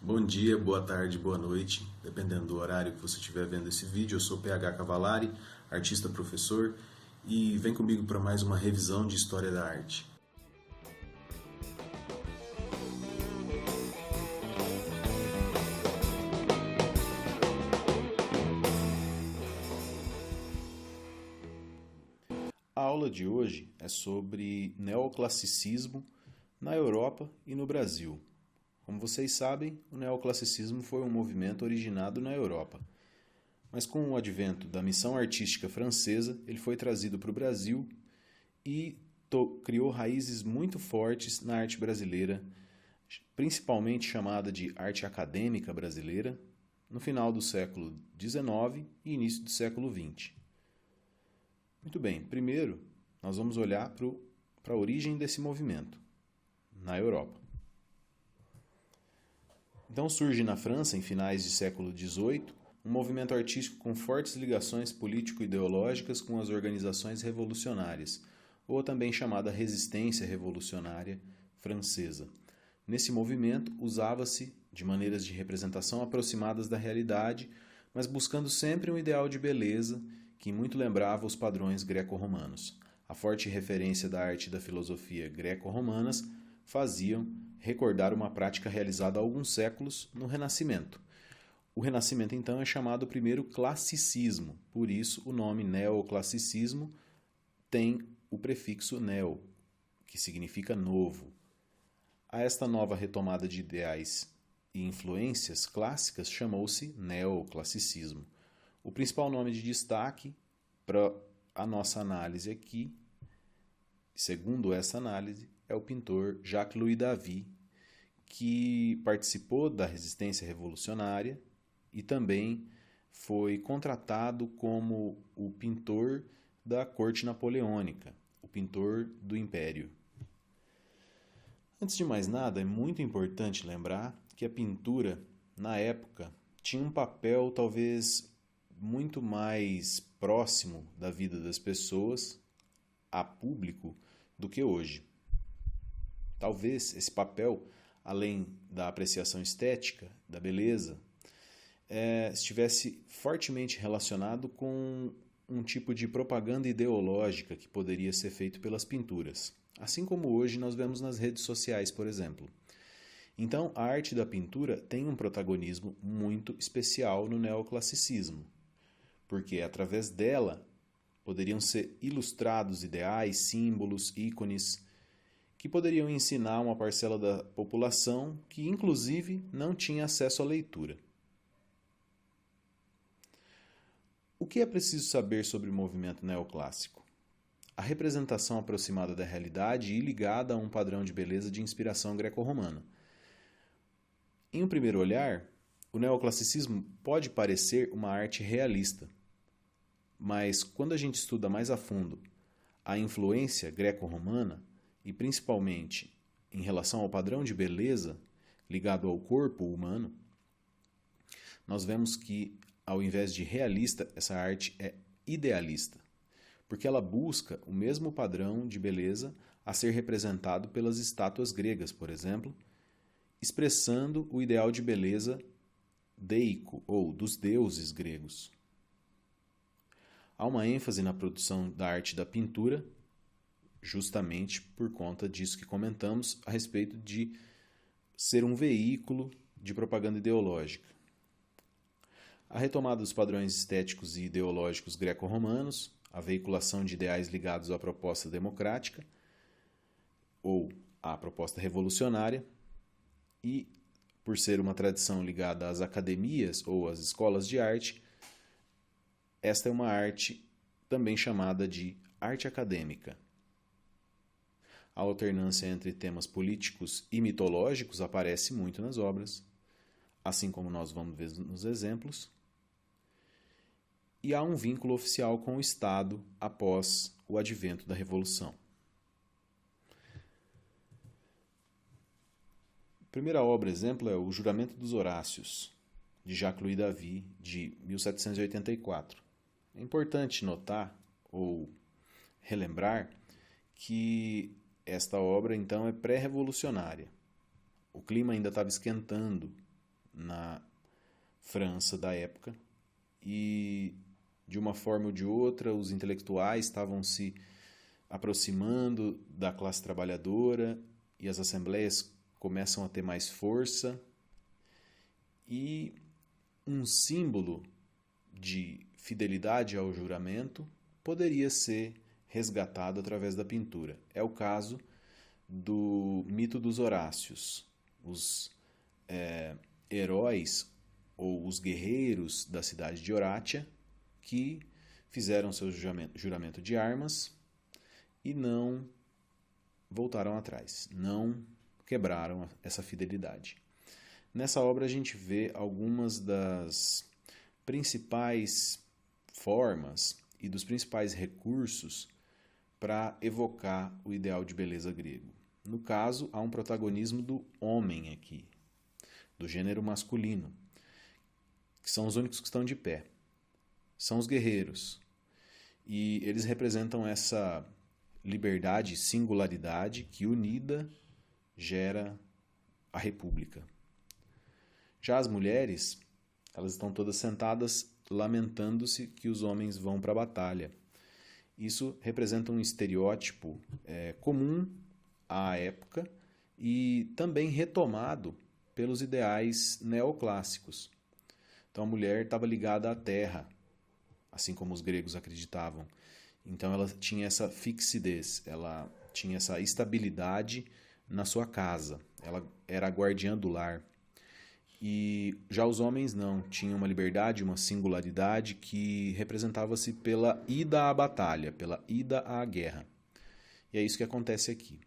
Bom dia, boa tarde, boa noite, dependendo do horário que você estiver vendo esse vídeo. Eu sou PH Cavalari, artista professor, e vem comigo para mais uma revisão de História da Arte. A aula de hoje é sobre neoclassicismo na Europa e no Brasil. Como vocês sabem, o neoclassicismo foi um movimento originado na Europa. Mas com o advento da missão artística francesa, ele foi trazido para o Brasil e criou raízes muito fortes na arte brasileira, principalmente chamada de arte acadêmica brasileira, no final do século XIX e início do século XX. Muito bem, primeiro nós vamos olhar para a origem desse movimento na Europa. Então surge na França, em finais do século XVIII, um movimento artístico com fortes ligações político-ideológicas com as organizações revolucionárias, ou também chamada resistência revolucionária francesa. Nesse movimento, usava-se de maneiras de representação aproximadas da realidade, mas buscando sempre um ideal de beleza que muito lembrava os padrões greco-romanos. A forte referência da arte e da filosofia greco-romanas faziam recordar uma prática realizada há alguns séculos no Renascimento. O Renascimento, então, é chamado primeiro classicismo, por isso o nome neoclassicismo tem o prefixo neo, que significa novo. A esta nova retomada de ideais e influências clássicas chamou-se neoclassicismo. O principal nome de destaque para a nossa análise aqui, segundo essa análise, é o pintor Jacques-Louis David, que participou da resistência revolucionária e também foi contratado como o pintor da corte napoleônica, o pintor do império. Antes de mais nada, é muito importante lembrar que a pintura, na época, tinha um papel talvez muito mais próximo da vida das pessoas, a público, do que hoje. Talvez esse papel, além da apreciação estética, da beleza, estivesse fortemente relacionado com um tipo de propaganda ideológica que poderia ser feito pelas pinturas. Assim como hoje nós vemos nas redes sociais, por exemplo. Então, a arte da pintura tem um protagonismo muito especial no neoclassicismo, porque através dela poderiam ser ilustrados ideais, símbolos, ícones, que poderiam ensinar uma parcela da população que, inclusive, não tinha acesso à leitura. O que é preciso saber sobre o movimento neoclássico? A representação aproximada da realidade e ligada a um padrão de beleza de inspiração greco-romana. Em um primeiro olhar, o neoclassicismo pode parecer uma arte realista, mas quando a gente estuda mais a fundo a influência greco-romana, e principalmente em relação ao padrão de beleza ligado ao corpo humano, nós vemos que, ao invés de realista, essa arte é idealista, porque ela busca o mesmo padrão de beleza a ser representado pelas estátuas gregas, por exemplo, expressando o ideal de beleza deico, ou dos deuses gregos. Há uma ênfase na produção da arte da pintura, justamente por conta disso que comentamos a respeito de ser um veículo de propaganda ideológica. A retomada dos padrões estéticos e ideológicos greco-romanos, a veiculação de ideais ligados à proposta democrática ou à proposta revolucionária e, por ser uma tradição ligada às academias ou às escolas de arte, esta é uma arte também chamada de arte acadêmica. A alternância entre temas políticos e mitológicos aparece muito nas obras, assim como nós vamos ver nos exemplos. E há um vínculo oficial com o Estado após o advento da Revolução. A primeira obra, exemplo, é O Juramento dos Horácios, de Jacques-Louis David, de 1784. É importante notar ou relembrar que esta obra, então, é pré-revolucionária. O clima ainda estava esquentando na França da época, e de uma forma ou de outra os intelectuais estavam se aproximando da classe trabalhadora e as assembleias começam a ter mais força, e um símbolo de fidelidade ao juramento poderia ser resgatado através da pintura. É o caso do mito dos Horácios. Os heróis ou os guerreiros da cidade de Horátia que fizeram seu juramento de armas e não voltaram atrás, não quebraram essa fidelidade. Nessa obra a gente vê algumas das principais formas e dos principais recursos para evocar o ideal de beleza grego. No caso, há um protagonismo do homem aqui, do gênero masculino, que são os únicos que estão de pé. São os guerreiros. E eles representam essa liberdade e singularidade que, unida, gera a república. Já as mulheres, elas estão todas sentadas lamentando-se que os homens vão para a batalha. Isso representa um estereótipo comum à época e também retomado pelos ideais neoclássicos. Então a mulher estava ligada à terra, assim como os gregos acreditavam. Então ela tinha essa fixidez, ela tinha essa estabilidade na sua casa, ela era a guardiã do lar. E já os homens não, tinham uma liberdade, uma singularidade que representava-se pela ida à batalha, pela ida à guerra. E é isso que acontece aqui.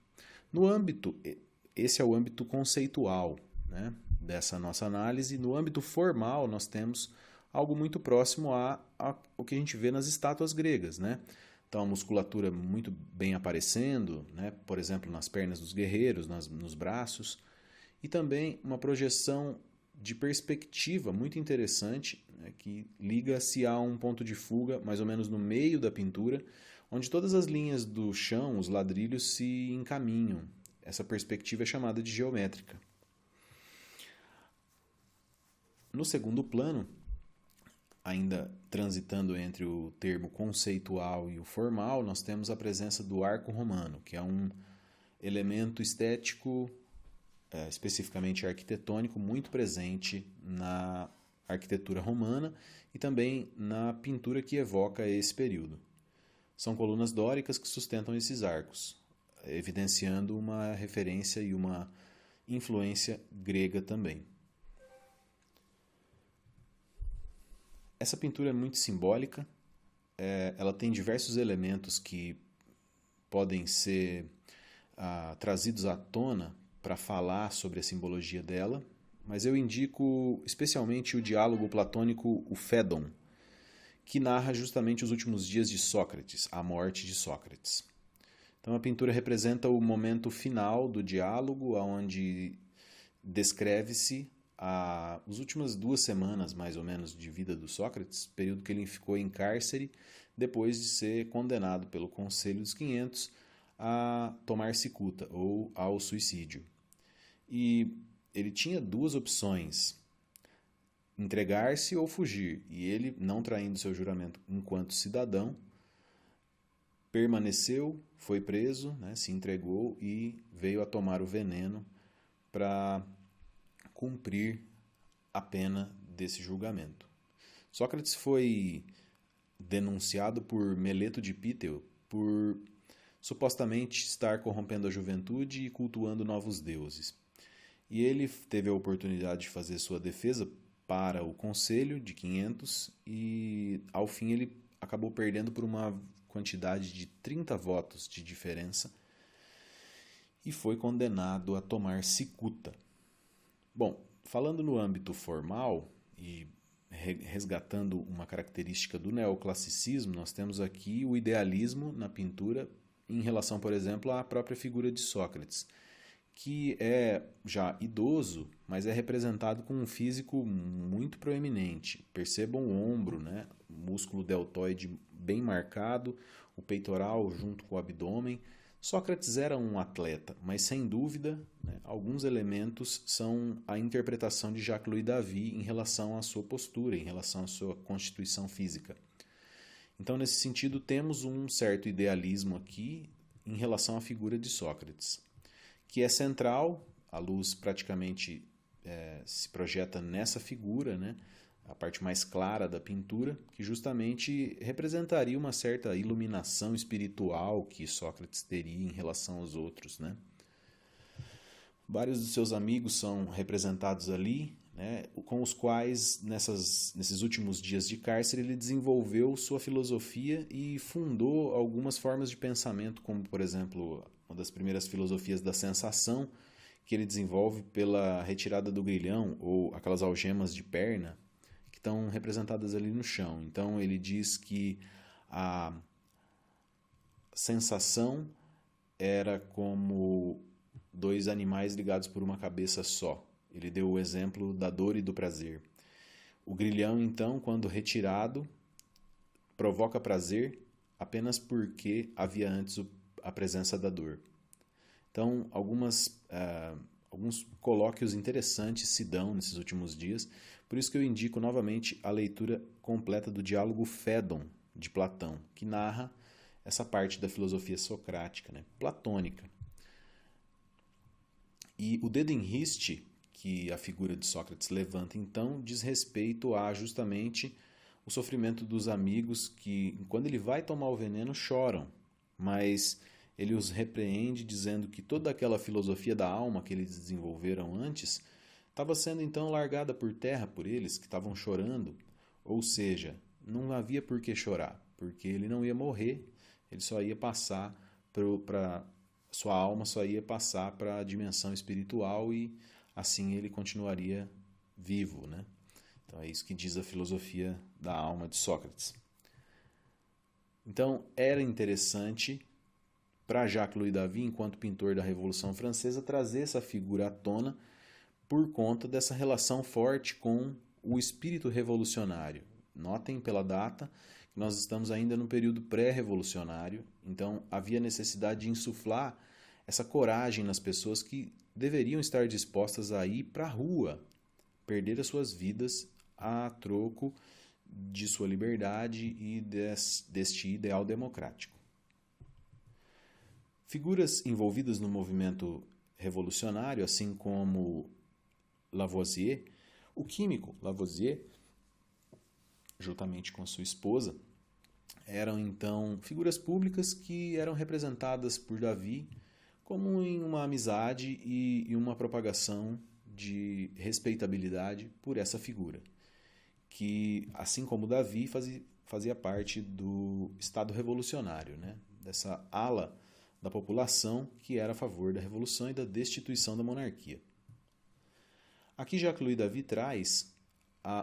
Esse é o âmbito conceitual, né, dessa nossa análise. No âmbito formal, nós temos algo muito próximo ao que a gente vê nas estátuas gregas, né? Então, a musculatura muito bem aparecendo, né, por exemplo, nas pernas dos guerreiros, nos braços, e também uma projeção de perspectiva muito interessante, né, que liga-se a um ponto de fuga, mais ou menos no meio da pintura, onde todas as linhas do chão, os ladrilhos, se encaminham. Essa perspectiva é chamada de geométrica. No segundo plano, ainda transitando entre o termo conceitual e o formal, nós temos a presença do arco romano, que é um elemento estético, especificamente arquitetônico, muito presente na arquitetura romana e também na pintura que evoca esse período. São colunas dóricas que sustentam esses arcos, evidenciando uma referência e uma influência grega também. Essa pintura é muito simbólica, ela tem diversos elementos que podem ser trazidos à tona para falar sobre a simbologia dela, mas eu indico especialmente o diálogo platônico, o Fédon, que narra justamente os últimos dias de Sócrates, a morte de Sócrates. Então a pintura representa o momento final do diálogo, onde descreve-se as últimas 2 semanas, mais ou menos, de vida do Sócrates, período que ele ficou em cárcere depois de ser condenado pelo Conselho dos 500 a tomar cicuta, ou ao suicídio. E ele tinha 2 opções, entregar-se ou fugir, e ele, não traindo seu juramento enquanto cidadão, permaneceu, foi preso, né, se entregou e veio a tomar o veneno para cumprir a pena desse julgamento. Sócrates foi denunciado por Meleto de Píteo por supostamente estar corrompendo a juventude e cultuando novos deuses. E ele teve a oportunidade de fazer sua defesa para o Conselho de 500 e, ao fim, ele acabou perdendo por uma quantidade de 30 votos de diferença e foi condenado a tomar cicuta. Bom, falando no âmbito formal e resgatando uma característica do neoclassicismo, nós temos aqui o idealismo na pintura em relação, por exemplo, à própria figura de Sócrates, que é já idoso, mas é representado com um físico muito proeminente. Percebam o ombro, né? O músculo deltoide bem marcado, o peitoral junto com o abdômen, Sócrates era um atleta, mas sem dúvida, né, alguns elementos são a interpretação de Jacques-Louis David em relação à sua postura, em relação à sua constituição física. Então, nesse sentido, temos um certo idealismo aqui em relação à figura de Sócrates, que é central, a luz praticamente se projeta nessa figura, né? A parte mais clara da pintura, que justamente representaria uma certa iluminação espiritual que Sócrates teria em relação aos outros, né? Vários dos seus amigos são representados ali, né, com os quais, nesses últimos dias de cárcere, ele desenvolveu sua filosofia e fundou algumas formas de pensamento, como, por exemplo, uma das primeiras filosofias da sensação, que ele desenvolve pela retirada do grilhão, ou aquelas algemas de perna, que estão representadas ali no chão. Então, ele diz que a sensação era como dois animais ligados por uma cabeça só. Ele deu o exemplo da dor e do prazer. O grilhão, então, quando retirado, provoca prazer apenas porque havia antes a presença da dor. Então, alguns colóquios interessantes se dão nesses últimos dias, por isso que eu indico novamente a leitura completa do diálogo Fédon, de Platão, que narra essa parte da filosofia socrática, né, platônica. E o dedo em riste que a figura de Sócrates levanta, então, diz respeito a justamente o sofrimento dos amigos que, quando ele vai tomar o veneno, choram, mas ele os repreende dizendo que toda aquela filosofia da alma que eles desenvolveram antes estava sendo então largada por terra por eles, que estavam chorando, ou seja, não havia por que chorar, porque ele não ia morrer, ele só ia passar para sua alma só ia passar para a dimensão espiritual e assim ele continuaria vivo, né? Então é isso que diz a filosofia da alma de Sócrates. Então era interessante para Jacques-Louis David, enquanto pintor da Revolução Francesa, trazer essa figura à tona por conta dessa relação forte com o espírito revolucionário. Notem pela data que nós estamos ainda no período pré-revolucionário, então havia necessidade de insuflar essa coragem nas pessoas que deveriam estar dispostas a ir para a rua, perder as suas vidas a troco de sua liberdade e deste ideal democrático. Figuras envolvidas no movimento revolucionário, assim como Lavoisier, o químico Lavoisier, juntamente com sua esposa, eram então figuras públicas que eram representadas por David como em uma amizade e uma propagação de respeitabilidade por essa figura, que, assim como Davi, fazia parte do Estado revolucionário, né? Dessa ala da população que era a favor da revolução e da destituição da monarquia. Aqui Jacques-Louis David traz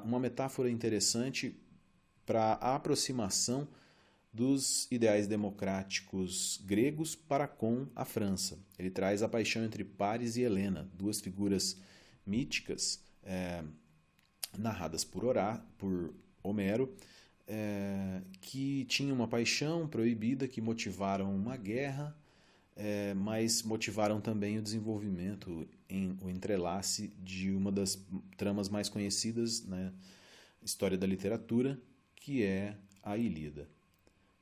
uma metáfora interessante para a aproximação dos ideais democráticos gregos para com a França. Ele traz a paixão entre Paris e Helena, duas figuras míticas narradas por Homero, que tinham uma paixão proibida, que motivaram uma guerra, mas motivaram também o desenvolvimento, o entrelace de uma das tramas mais conhecidas na história da literatura, que é a Ilíada.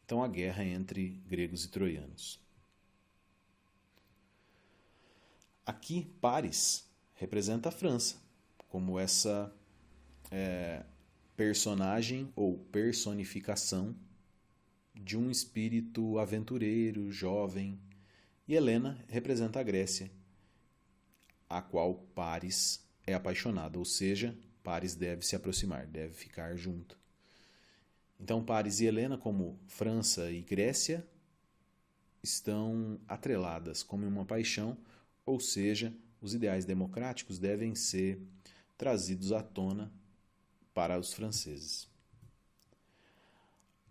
Então, a guerra entre gregos e troianos. Aqui, Paris representa a França, como essa personagem ou personificação de um espírito aventureiro, jovem. E Helena representa a Grécia, a qual Paris é apaixonado, ou seja, Paris deve se aproximar, deve ficar junto. Então, Paris e Helena, como França e Grécia, estão atreladas como uma paixão, ou seja, os ideais democráticos devem ser trazidos à tona para os franceses.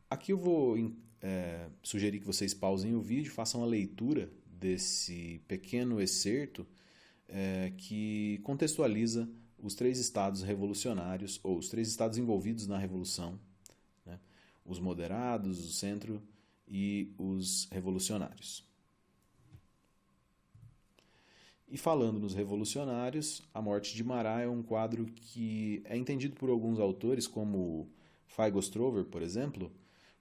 Aqui eu vou sugerir que vocês pausem o vídeo, façam a leitura desse pequeno excerto que contextualiza os três estados revolucionários, ou os três estados envolvidos na Revolução, os moderados, o centro e os revolucionários. E falando nos revolucionários, A Morte de Marat é um quadro que é entendido por alguns autores, como Feigstrover, por exemplo,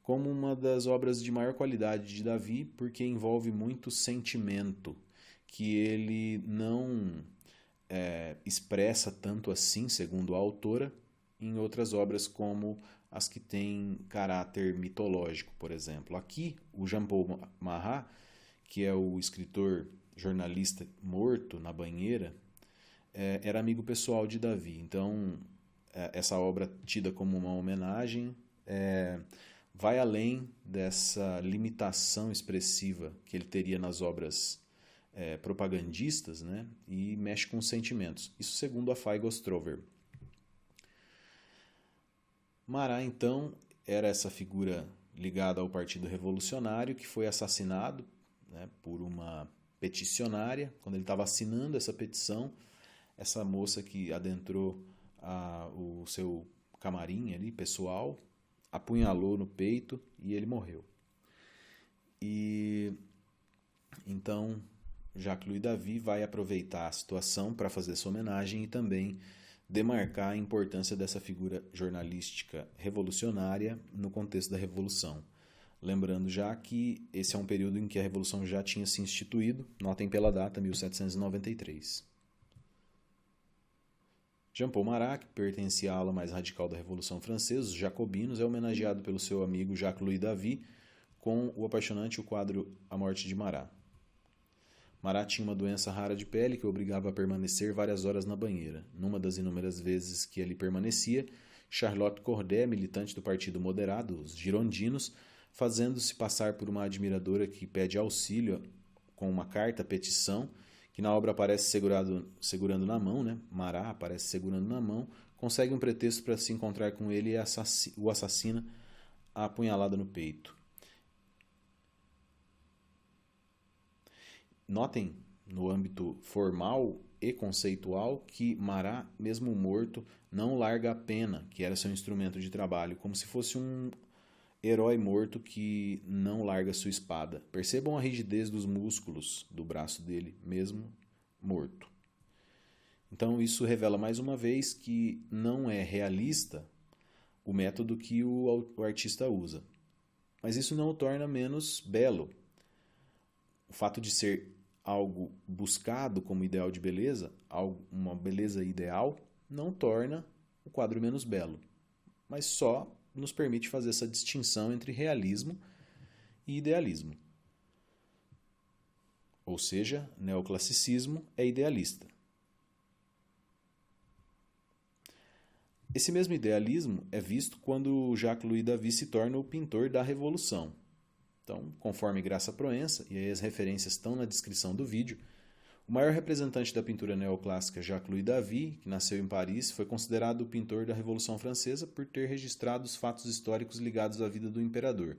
como uma das obras de maior qualidade de Davi, porque envolve muito sentimento, que ele não expressa tanto assim, segundo a autora, em outras obras como as que têm caráter mitológico, por exemplo. Aqui, o Jean-Paul Marat, que é o escritor jornalista morto na banheira, era amigo pessoal de Davi. Então, essa obra, tida como uma homenagem, vai além dessa limitação expressiva que ele teria nas obras propagandistas, né? E mexe com os sentimentos. Isso segundo a Feigstrover. Marat, então, era essa figura ligada ao Partido Revolucionário que foi assassinado, né, por uma peticionária. Quando ele estava assinando essa petição, essa moça que adentrou o seu camarim ali, pessoal, apunhalou no peito e ele morreu. E então Jacques-Louis David vai aproveitar a situação para fazer essa homenagem e também demarcar a importância dessa figura jornalística revolucionária no contexto da Revolução. Lembrando já que esse é um período em que a Revolução já tinha se instituído, notem pela data, 1793. Jean-Paul Marat, que pertencia à ala mais radical da Revolução Francesa, os jacobinos, é homenageado pelo seu amigo Jacques-Louis David com o apaixonante quadro A Morte de Marat. Marat tinha uma doença rara de pele que o obrigava a permanecer várias horas na banheira. Numa das inúmeras vezes que ali permanecia, Charlotte Corday, militante do Partido Moderado, os girondinos, fazendo-se passar por uma admiradora que pede auxílio com uma carta, petição, que na obra aparece segurando na mão, né? Marat aparece segurando na mão, consegue um pretexto para se encontrar com ele e o assassina a apunhalada no peito. Notem, no âmbito formal e conceitual, que Marat, mesmo morto, não larga a pena, que era seu instrumento de trabalho, como se fosse um herói morto que não larga sua espada. Percebam a rigidez dos músculos do braço dele, mesmo morto. Então isso revela mais uma vez que não é realista o método que o artista usa. Mas isso não o torna menos belo. O fato de ser algo buscado como ideal de beleza, uma beleza ideal, não torna o quadro menos belo, mas só nos permite fazer essa distinção entre realismo e idealismo. Ou seja, neoclassicismo é idealista. Esse mesmo idealismo é visto quando Jacques-Louis David se torna o pintor da Revolução. Então, conforme Graça Proença, e aí as referências estão na descrição do vídeo, o maior representante da pintura neoclássica, Jacques-Louis David, que nasceu em Paris, foi considerado o pintor da Revolução Francesa por ter registrado os fatos históricos ligados à vida do imperador.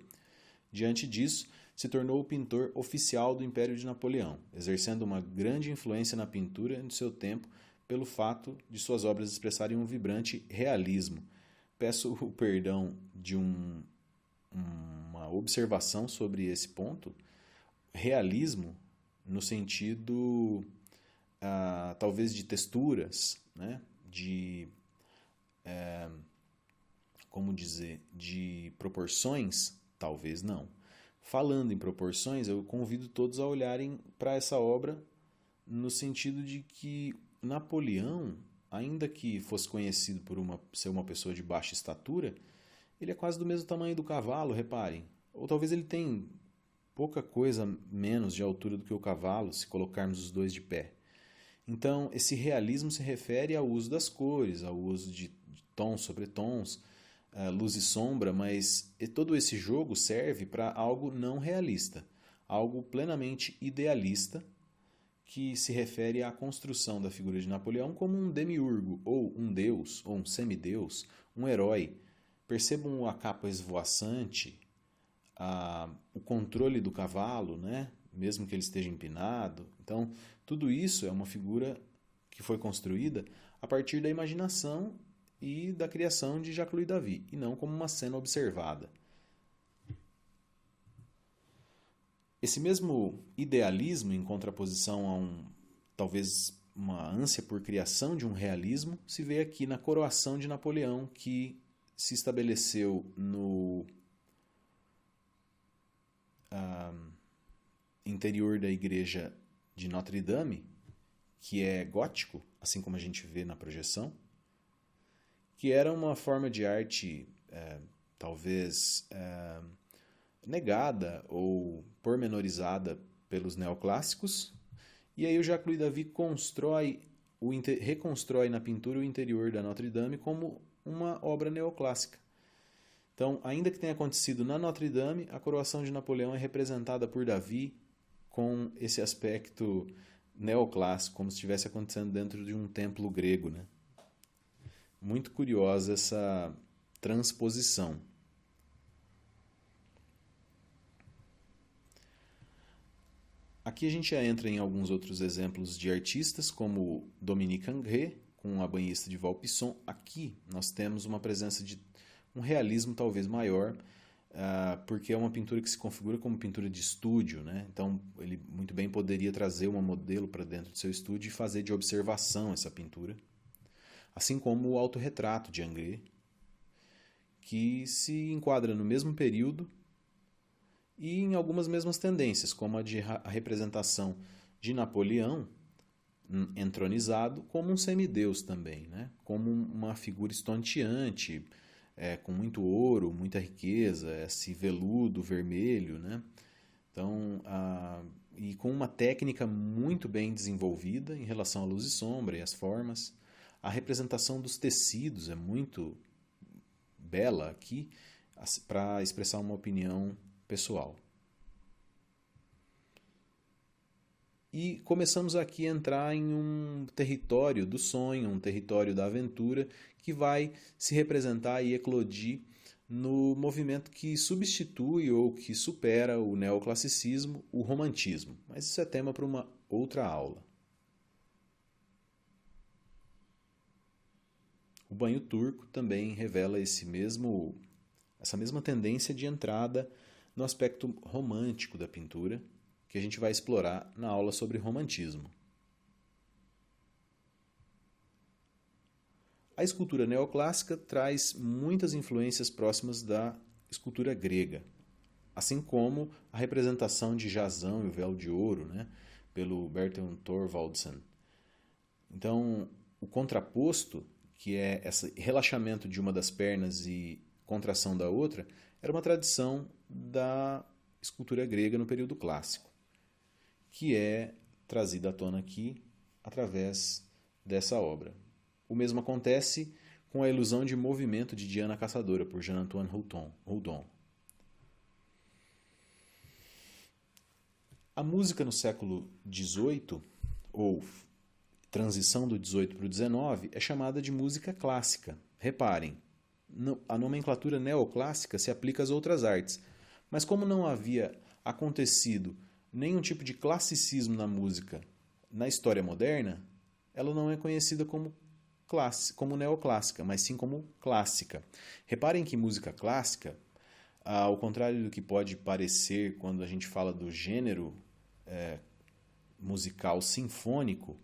Diante disso, se tornou o pintor oficial do Império de Napoleão, exercendo uma grande influência na pintura de seu tempo pelo fato de suas obras expressarem um vibrante realismo. Peço o perdão de uma observação sobre esse ponto. Realismo no sentido talvez de texturas, né? De proporções, talvez não. Falando em proporções, eu convido todos a olharem para essa obra no sentido de que Napoleão, ainda que fosse conhecido por ser uma pessoa de baixa estatura, ele é quase do mesmo tamanho do cavalo, reparem. Ou talvez ele tenha pouca coisa menos de altura do que o cavalo, se colocarmos os dois de pé. Então, esse realismo se refere ao uso das cores, ao uso de tons sobre tons, luz e sombra, mas todo esse jogo serve para algo não realista, algo plenamente idealista, que se refere à construção da figura de Napoleão como um demiurgo, ou um deus, ou um semideus, um herói. Percebam a capa esvoaçante, o controle do cavalo, né? Mesmo que ele esteja empinado. Então, tudo isso é uma figura que foi construída a partir da imaginação e da criação de Jacques-Louis David, e não como uma cena observada. Esse mesmo idealismo, em contraposição a um talvez uma ânsia por criação de um realismo, se vê aqui na coroação de Napoleão, que se estabeleceu no interior da igreja de Notre-Dame, que é gótico, assim como a gente vê na projeção, que era uma forma de arte talvez negada ou pormenorizada pelos neoclássicos. E aí o Jacques-Louis David reconstrói na pintura o interior da Notre-Dame como uma obra neoclássica. Então, ainda que tenha acontecido na Notre-Dame, a coroação de Napoleão é representada por David com esse aspecto neoclássico, como se estivesse acontecendo dentro de um templo grego, né? Muito curiosa essa transposição. Aqui a gente já entra em alguns outros exemplos de artistas, como Dominique Ingres, com a banhista de Valpisson. Aqui nós temos uma presença de um realismo talvez maior, porque é uma pintura que se configura como pintura de estúdio, né? Então ele muito bem poderia trazer uma modelo para dentro do seu estúdio e fazer de observação essa pintura. Assim como o autorretrato de Ingres, que se enquadra no mesmo período e em algumas mesmas tendências, como a representação de Napoleão entronizado como um semideus também, né? Como uma figura estonteante, com muito ouro, muita riqueza, esse veludo vermelho, né? Então, e com uma técnica muito bem desenvolvida em relação à luz e sombra e as formas. A representação dos tecidos é muito bela aqui para expressar uma opinião pessoal. E começamos aqui a entrar em um território do sonho, um território da aventura, que vai se representar e eclodir no movimento que substitui ou que supera o neoclassicismo, o romantismo. Mas isso é tema para uma outra aula. O banho turco também revela essa mesma tendência de entrada no aspecto romântico da pintura, que a gente vai explorar na aula sobre romantismo. A escultura neoclássica traz muitas influências próximas da escultura grega, assim como a representação de Jasão e o véu de ouro, né, pelo Bertel Thorvaldsen. Então, o contraposto, que é esse relaxamento de uma das pernas e contração da outra, era uma tradição da escultura grega no período clássico, que é trazida à tona aqui através dessa obra. O mesmo acontece com a ilusão de movimento de Diana Caçadora, por Jean-Antoine Houdon. A música no século XVIII, ou transição do XVIII para o XIX, é chamada de música clássica. Reparem, a nomenclatura neoclássica se aplica às outras artes, mas como não havia acontecido nenhum tipo de classicismo na música na história moderna, ela não é conhecida como neoclássica, mas sim como clássica. Reparem que música clássica, ao contrário do que pode parecer quando a gente fala do gênero musical sinfônico,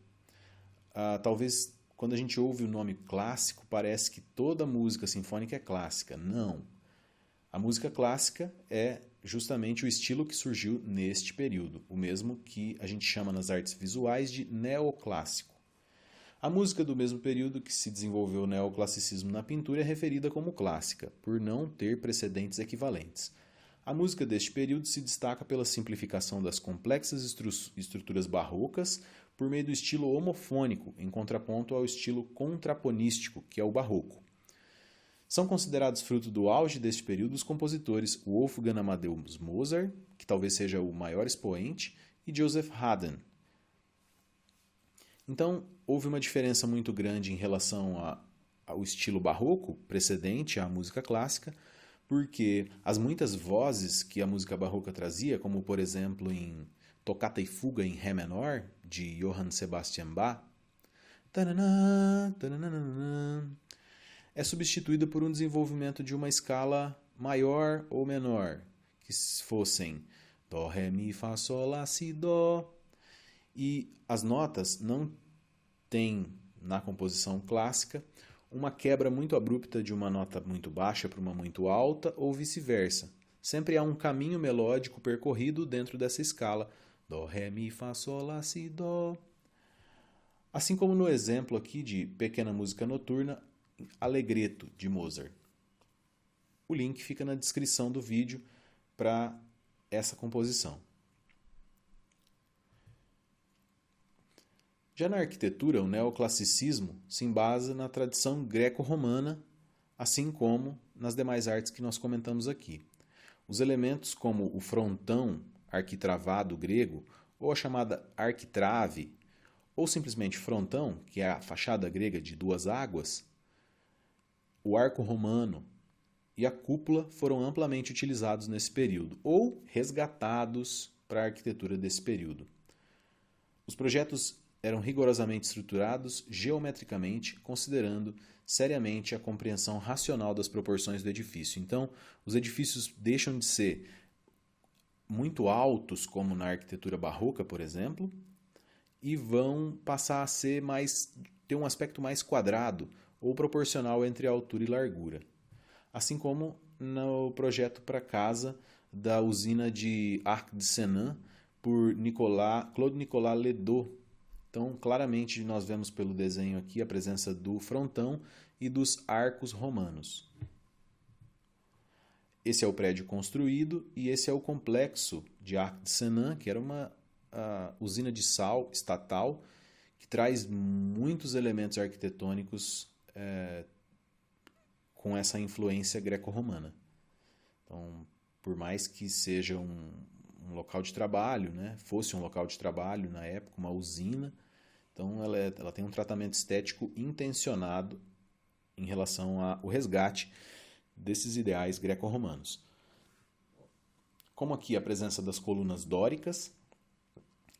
talvez quando a gente ouve o nome clássico, parece que toda música sinfônica é clássica. Não. A música clássica é justamente o estilo que surgiu neste período, o mesmo que a gente chama nas artes visuais de neoclássico. A música do mesmo período que se desenvolveu o neoclassicismo na pintura é referida como clássica, por não ter precedentes equivalentes. A música deste período se destaca pela simplificação das complexas estruturas barrocas por meio do estilo homofônico, em contraponto ao estilo contraponístico, que é o barroco. São considerados fruto do auge deste período os compositores Wolfgang Amadeus Mozart, que talvez seja o maior expoente, e Joseph Haydn. Então, houve uma diferença muito grande em relação ao estilo barroco, precedente à música clássica, porque as muitas vozes que a música barroca trazia, como por exemplo em Tocata e Fuga em Ré menor, de Johann Sebastian Bach, é substituída por um desenvolvimento de uma escala maior ou menor, que fossem Dó, Ré, Mi, Fá, Sol, Lá, Si, Dó. E as notas não têm, na composição clássica, uma quebra muito abrupta de uma nota muito baixa para uma muito alta ou vice-versa. Sempre há um caminho melódico percorrido dentro dessa escala. Dó, Ré, Mi, Fá, Sol, Lá, Si, Dó. Assim como no exemplo aqui de Pequena Música Noturna, Allegretto, de Mozart. O link fica na descrição do vídeo para essa composição. Já na arquitetura, o neoclassicismo se embasa na tradição greco-romana, assim como nas demais artes que nós comentamos aqui. Os elementos como o frontão arquitravado grego, ou a chamada arquitrave, ou simplesmente frontão, que é a fachada grega de duas águas, o arco romano e a cúpula foram amplamente utilizados nesse período, ou resgatados para a arquitetura desse período. Os projetos eram rigorosamente estruturados geometricamente, considerando seriamente a compreensão racional das proporções do edifício. Então, os edifícios deixam de ser muito altos, como na arquitetura barroca, por exemplo, e vão passar a ser ter um aspecto mais quadrado ou proporcional entre altura e largura. Assim como no projeto para casa da usina de Arc de Senan por Claude Nicolas Ledoux. Então, claramente, nós vemos pelo desenho aqui a presença do frontão e dos arcos romanos. Esse é o prédio construído e esse é o complexo de Arc de Senan, que era uma usina de sal estatal que traz muitos elementos arquitetônicos com essa influência greco-romana. Então, por mais que seja um local de trabalho, né, fosse um local de trabalho na época, uma usina, então ela tem um tratamento estético intencionado em relação ao resgate desses ideais greco-romanos. Como aqui a presença das colunas dóricas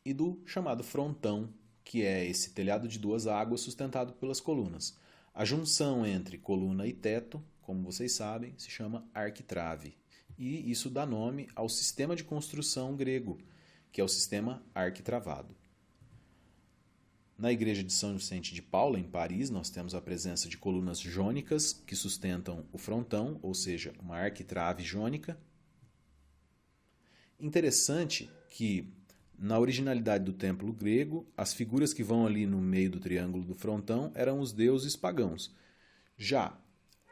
e do chamado frontão, que é esse telhado de duas águas sustentado pelas colunas. A junção entre coluna e teto, como vocês sabem, se chama arquitrave. E isso dá nome ao sistema de construção grego, que é o sistema arquitravado. Na igreja de São Vicente de Paula, em Paris, nós temos a presença de colunas jônicas que sustentam o frontão, ou seja, uma arquitrave jônica. Interessante que, na originalidade do templo grego, as figuras que vão ali no meio do triângulo do frontão eram os deuses pagãos. Já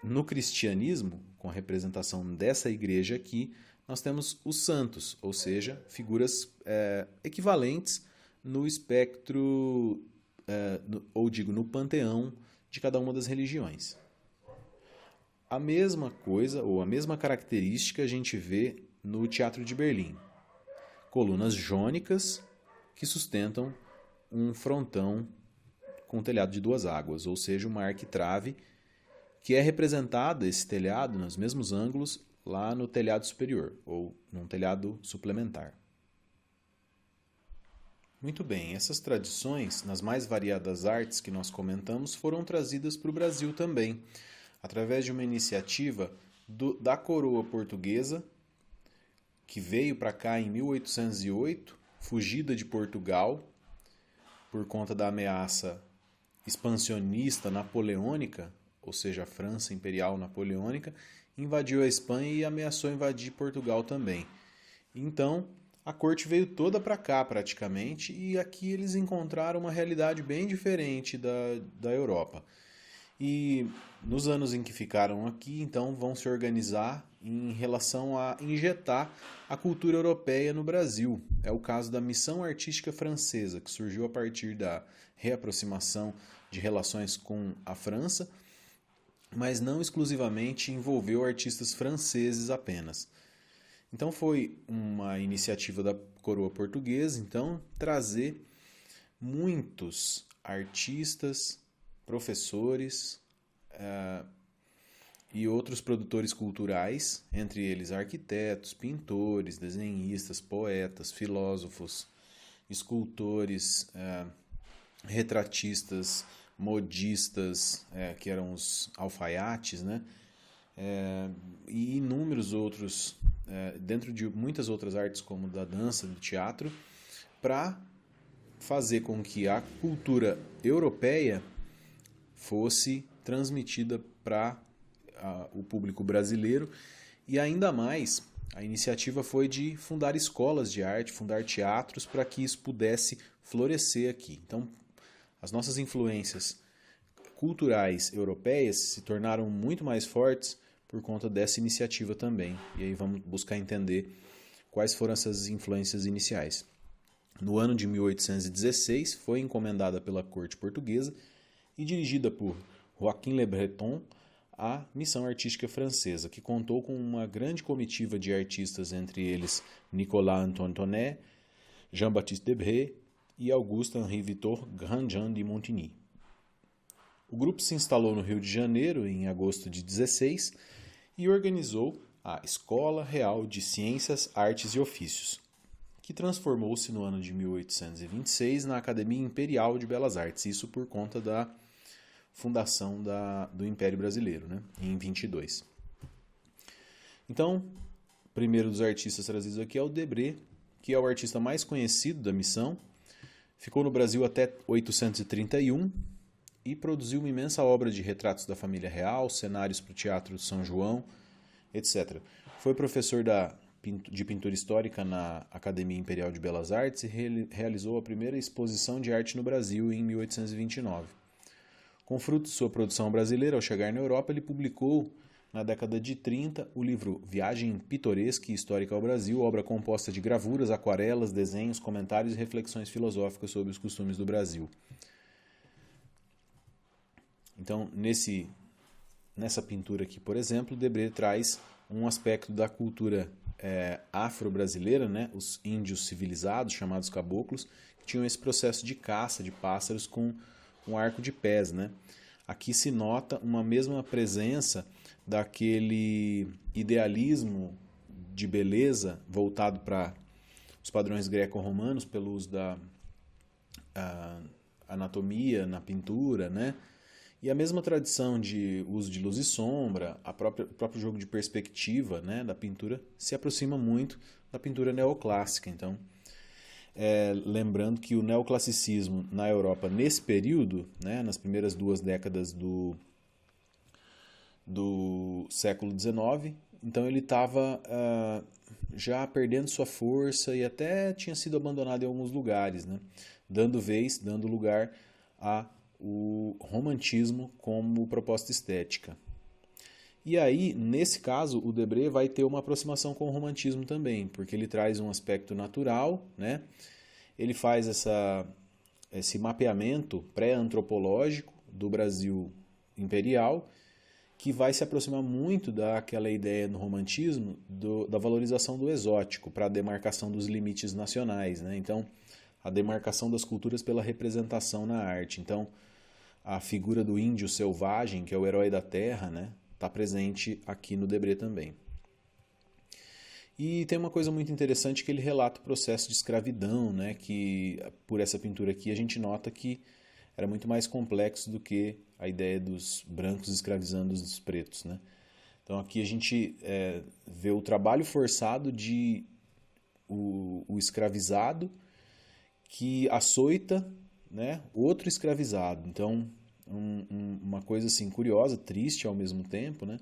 no cristianismo, com a representação dessa igreja aqui, nós temos os santos, ou seja, figuras equivalentes no espectro, no panteão de cada uma das religiões. A mesma coisa, ou a mesma característica, a gente vê no Teatro de Berlim. Colunas jônicas que sustentam um frontão com telhado de duas águas, ou seja, uma arquitrave, que é representada, esse telhado, nos mesmos ângulos, lá no telhado superior, ou num telhado suplementar. Muito bem, essas tradições, nas mais variadas artes que nós comentamos, foram trazidas para o Brasil também, através de uma iniciativa da coroa portuguesa, que veio para cá em 1808, fugida de Portugal, por conta da ameaça expansionista napoleônica, ou seja, a França Imperial Napoleônica, invadiu a Espanha e ameaçou invadir Portugal também. Então, a corte veio toda para cá praticamente, e aqui eles encontraram uma realidade bem diferente da Europa. E nos anos em que ficaram aqui, então, vão se organizar em relação a injetar a cultura europeia no Brasil. É o caso da Missão Artística Francesa, que surgiu a partir da reaproximação de relações com a França, mas não exclusivamente envolveu artistas franceses apenas. Então foi uma iniciativa da coroa portuguesa, então, trazer muitos artistas, professores e outros produtores culturais, entre eles arquitetos, pintores, desenhistas, poetas, filósofos, escultores, retratistas, modistas, que eram os alfaiates, né? E inúmeros outros, dentro de muitas outras artes, como da dança, do teatro, para fazer com que a cultura europeia fosse transmitida para o público brasileiro. E ainda mais, a iniciativa foi de fundar escolas de arte, fundar teatros, para que isso pudesse florescer aqui. Então, as nossas influências culturais europeias se tornaram muito mais fortes por conta dessa iniciativa também. E aí vamos buscar entender quais foram essas influências iniciais. No ano de 1816, foi encomendada pela corte portuguesa e dirigida por Joaquim Le Breton a missão artística francesa, que contou com uma grande comitiva de artistas, entre eles Nicolas Antonet, Jean-Baptiste Debré e Auguste-Henri Victor Grandjean de Montigny. O grupo se instalou no Rio de Janeiro em agosto de 16 e organizou a Escola Real de Ciências, Artes e Ofícios, que transformou-se no ano de 1826 na Academia Imperial de Belas Artes, isso por conta da fundação do Império Brasileiro, né, em 22. Então, o primeiro dos artistas trazidos aqui é o Debré, que é o artista mais conhecido da missão, ficou no Brasil até 1831 e produziu uma imensa obra de retratos da família real, cenários para o Teatro de São João, etc. Foi professor de pintura histórica na Academia Imperial de Belas Artes e realizou a primeira exposição de arte no Brasil em 1829. Com fruto de sua produção brasileira, ao chegar na Europa, ele publicou, na década de 30, o livro Viagem Pitoresca e Histórica ao Brasil, obra composta de gravuras, aquarelas, desenhos, comentários e reflexões filosóficas sobre os costumes do Brasil. Então, nessa pintura aqui, por exemplo, Debré traz um aspecto da cultura afro-brasileira, né? Os índios civilizados, chamados caboclos, que tinham esse processo de caça de pássaros com um arco de pés, né? Aqui se nota uma mesma presença daquele idealismo de beleza voltado para os padrões greco-romanos pelo uso da anatomia na pintura, né? E a mesma tradição de uso de luz e sombra, o próprio jogo de perspectiva, né, da pintura se aproxima muito da pintura neoclássica. Então, lembrando que o neoclassicismo na Europa nesse período, né, nas primeiras 2 décadas do século XIX, então ele estava já perdendo sua força e até tinha sido abandonado em alguns lugares, né, dando lugar ao romantismo como proposta estética. E aí, nesse caso, o Debré vai ter uma aproximação com o romantismo também, porque ele traz um aspecto natural, né? Ele faz esse mapeamento pré-antropológico do Brasil imperial, que vai se aproximar muito daquela ideia no romantismo da valorização do exótico para a demarcação dos limites nacionais, né? Então, a demarcação das culturas pela representação na arte. Então, a figura do índio selvagem, que é o herói da terra, né, está presente aqui no Debré também. E tem uma coisa muito interessante que ele relata o processo de escravidão, né, que por essa pintura aqui a gente nota que era muito mais complexo do que a ideia dos brancos escravizando os pretos, né? Então aqui a gente vê o trabalho forçado de o escravizado que açoita, né, outro escravizado. Então, uma coisa assim curiosa, triste ao mesmo tempo, né,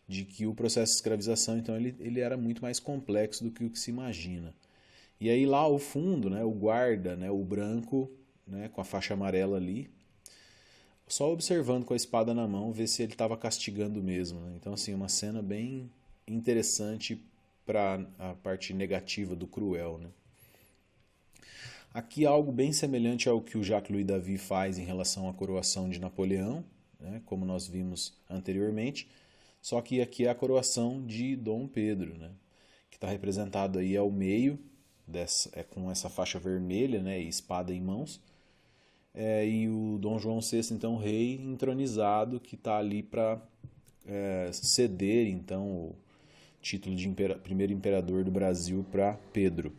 de que o processo de escravização, então, ele era muito mais complexo do que o que se imagina. E aí lá ao fundo, né, o guarda, né, o branco, né, com a faixa amarela ali, só observando com a espada na mão, ver se ele estava castigando mesmo, né? Então, assim, uma cena bem interessante para a parte negativa do cruel, né? Aqui algo bem semelhante ao que o Jacques-Louis David faz em relação à coroação de Napoleão, né, como nós vimos anteriormente, só que aqui é a coroação de Dom Pedro, né, que está representado aí ao meio, com essa faixa vermelha, né, e espada em mãos, e o Dom João VI, então, rei entronizado, que está ali para ceder então, o título de primeiro imperador do Brasil para Pedro.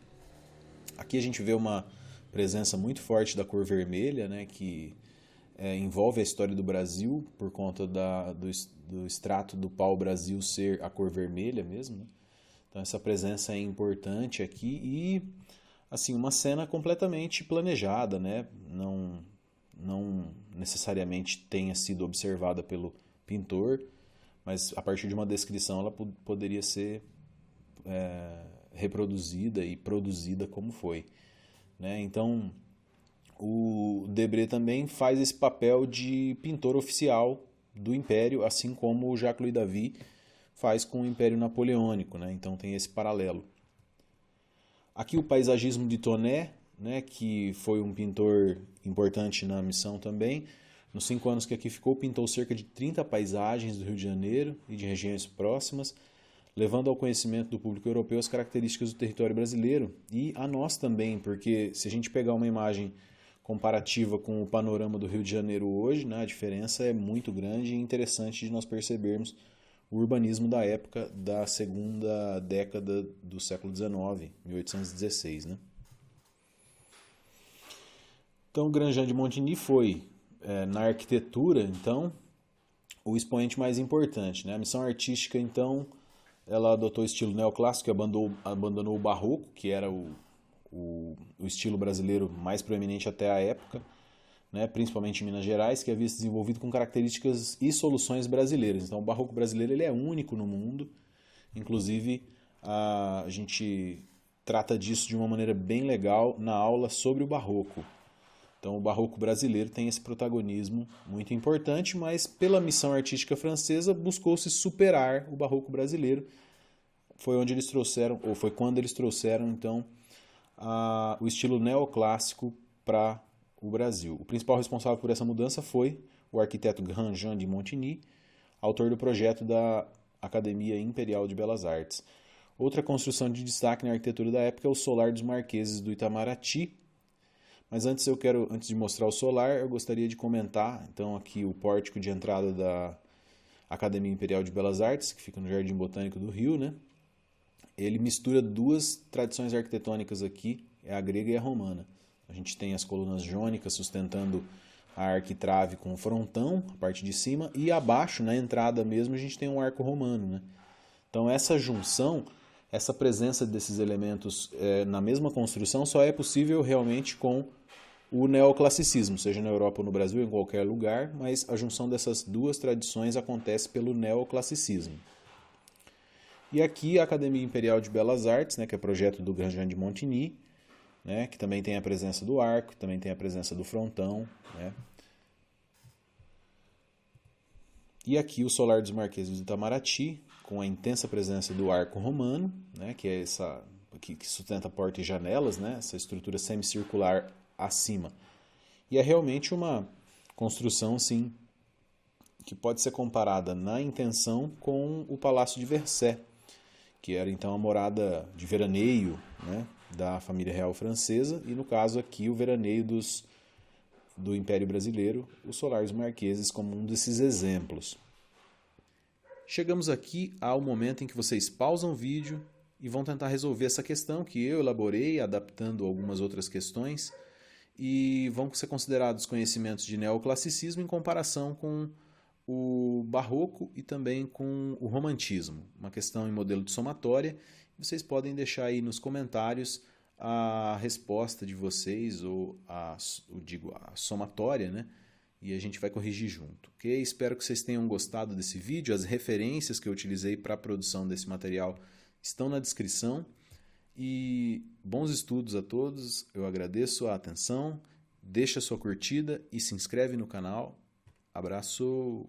Aqui a gente vê uma presença muito forte da cor vermelha, né, que envolve a história do Brasil por conta do extrato do pau-brasil ser a cor vermelha mesmo, né? Então essa presença é importante aqui e assim, uma cena completamente planejada, né? Não necessariamente tenha sido observada pelo pintor, mas a partir de uma descrição ela poderia ser reproduzida e produzida como foi, né? Então, o Debré também faz esse papel de pintor oficial do Império, assim como o Jacques-Louis David faz com o Império Napoleônico, né? Então tem esse paralelo. Aqui o paisagismo de Tonet, né, que foi um pintor importante na missão também. Nos 5 anos que aqui ficou, pintou cerca de 30 paisagens do Rio de Janeiro e de regiões próximas, levando ao conhecimento do público europeu as características do território brasileiro e a nós também, porque se a gente pegar uma imagem comparativa com o panorama do Rio de Janeiro hoje, né, a diferença é muito grande e interessante de nós percebermos o urbanismo da época da segunda década do século XIX, 1816. Né? Então, o Grandjean de Montigny foi, na arquitetura, então, o expoente mais importante. Né? A missão artística, então, ela adotou o estilo neoclássico e abandonou o barroco, que era o estilo brasileiro mais proeminente até a época, né, principalmente em Minas Gerais, que havia se desenvolvido com características e soluções brasileiras. Então, o barroco brasileiro ele é único no mundo, inclusive a gente trata disso de uma maneira bem legal na aula sobre o barroco. Então, o barroco brasileiro tem esse protagonismo muito importante, mas pela missão artística francesa buscou-se superar o barroco brasileiro. Foi onde eles trouxeram, ou foi quando eles trouxeram, então, o estilo neoclássico para o Brasil. O principal responsável por essa mudança foi o arquiteto Grandjean de Montigny, autor do projeto da Academia Imperial de Belas Artes. Outra construção de destaque na arquitetura da época é o Solar dos Marqueses do Itamaraty. Mas antes de mostrar o solar, eu gostaria de comentar então aqui o pórtico de entrada da Academia Imperial de Belas Artes, que fica no Jardim Botânico do Rio, né? Ele mistura duas tradições arquitetônicas aqui, a grega e a romana. A gente tem as colunas jônicas sustentando a arquitrave com o frontão, a parte de cima, e abaixo, na entrada mesmo, a gente tem um arco romano. Né? Então essa junção, essa presença desses elementos na mesma construção só é possível realmente com o neoclassicismo, seja na Europa ou no Brasil, em qualquer lugar, mas a junção dessas duas tradições acontece pelo neoclassicismo. E aqui a Academia Imperial de Belas Artes, né, que é projeto do Grandjean de Montigny, né, que também tem a presença do arco, também tem a presença do frontão. Né? E aqui o Solar dos Marqueses do Itamaraty, com a intensa presença do arco romano, né, que é essa que sustenta porta e janelas, né, essa estrutura semicircular acima. E é realmente uma construção, sim, que pode ser comparada na intenção com o Palácio de Versailles, que era então a morada de veraneio, né, da família real francesa, e no caso aqui o veraneio do Império Brasileiro, o Solar dos Marqueses como um desses exemplos. Chegamos aqui ao momento em que vocês pausam o vídeo e vão tentar resolver essa questão que eu elaborei, adaptando algumas outras questões, e vão ser considerados conhecimentos de neoclassicismo em comparação com o barroco e também com o romantismo, uma questão em modelo de somatória. Vocês podem deixar aí nos comentários a resposta de vocês, ou a somatória, né? E a gente vai corrigir junto, ok? Espero que vocês tenham gostado desse vídeo. As referências que eu utilizei para a produção desse material estão na descrição. E bons estudos a todos, eu agradeço a atenção, deixa sua curtida e se inscreve no canal. Abraço!